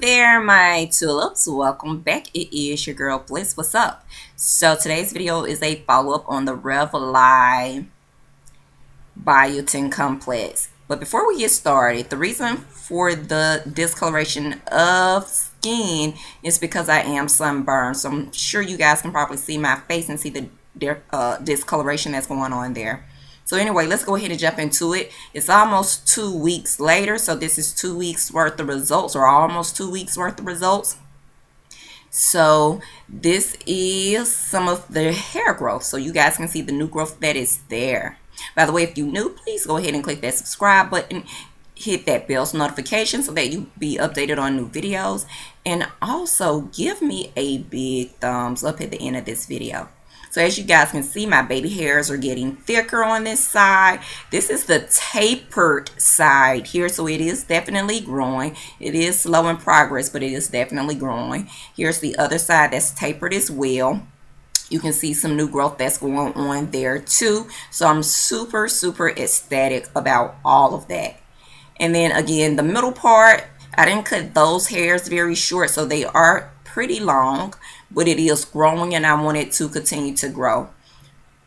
there, my tulips. Welcome back. It is your girl Bliss. What's up? So today's video is a follow-up on the Revly biotin complex. But before we get started, the reason for the discoloration of skin is because I am sunburned. So I'm sure you guys can probably see my face and see the discoloration that's going on there. So anyway, let's go ahead and jump into it. It's almost 2 weeks later, so this is 2 weeks worth of results, or almost 2 weeks worth of results. So this is some of the hair growth, so you guys can see the new growth that is there. By the way, if you're new, please go ahead and click that subscribe button, hit that bell's notification so that you be updated on new videos, and also give me a big thumbs up at the end of this video. So as you guys can see, my baby hairs are getting thicker on this side. This is the tapered side here, so it is definitely growing. It is slow in progress, but it is definitely growing. Here's the other side that's tapered as well. You can see some new growth that's going on there too. So I'm super ecstatic about all of that. And then again, the middle part, I didn't cut those hairs very short, so they are pretty long, but it is growing and I want it to continue to grow.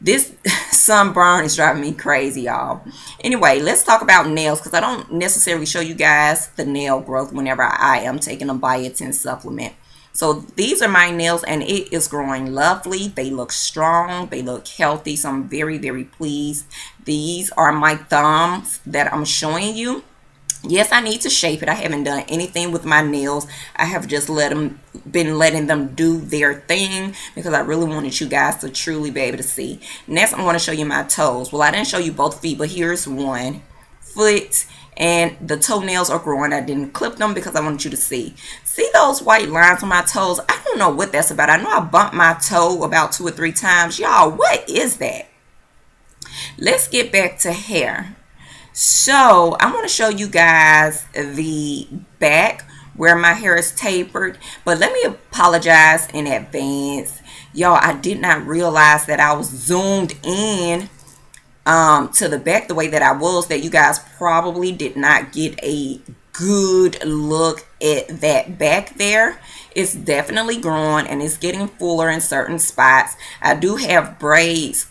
This sunburn is driving me crazy, y'all. Anyway, let's talk about nails, because I don't necessarily show you guys the nail growth whenever I am taking a biotin supplement. So these are my nails and it is growing lovely. They look strong, they look healthy, so I'm very pleased. These are my thumbs that I'm showing you. Yes, I need to shape it. I haven't done anything with my nails. I have just been letting them do their thing because I really wanted you guys to truly be able to see. Next, I'm going to show you my toes. Well, I didn't show you both feet, but here's one foot, and the toenails are growing. I didn't clip them because I wanted you to see. See those white lines on my toes? I don't know what that's about. I know I bumped my toe about 2 or 3 times. Y'all, what is that? Let's get back to hair. So I want to show you guys the back where my hair is tapered, but let me apologize in advance. Y'all, I did not realize that I was zoomed in to the back the way that I was, that you guys probably did not get a good look at that back there. It's definitely growing and it's getting fuller in certain spots. I do have braids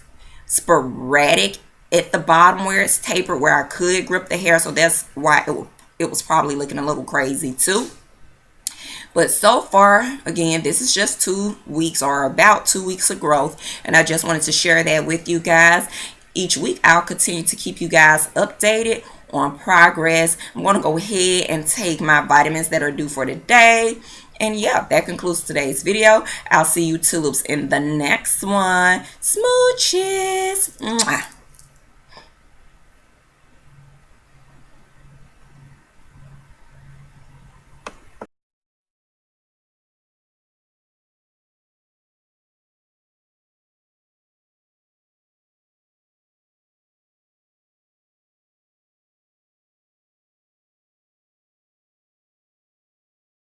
sporadic at the bottom where it's tapered, where I could grip the hair, so that's why it was probably looking a little crazy too. But so far, again, this is just 2 weeks, or about 2 weeks of growth, and I just wanted to share that with you guys. Each week I'll continue to keep you guys updated on progress. I'm going to go ahead and take my vitamins that are due for today. And yeah, that concludes today's video. I'll see you tulips in the next one. Smooches. Mwah.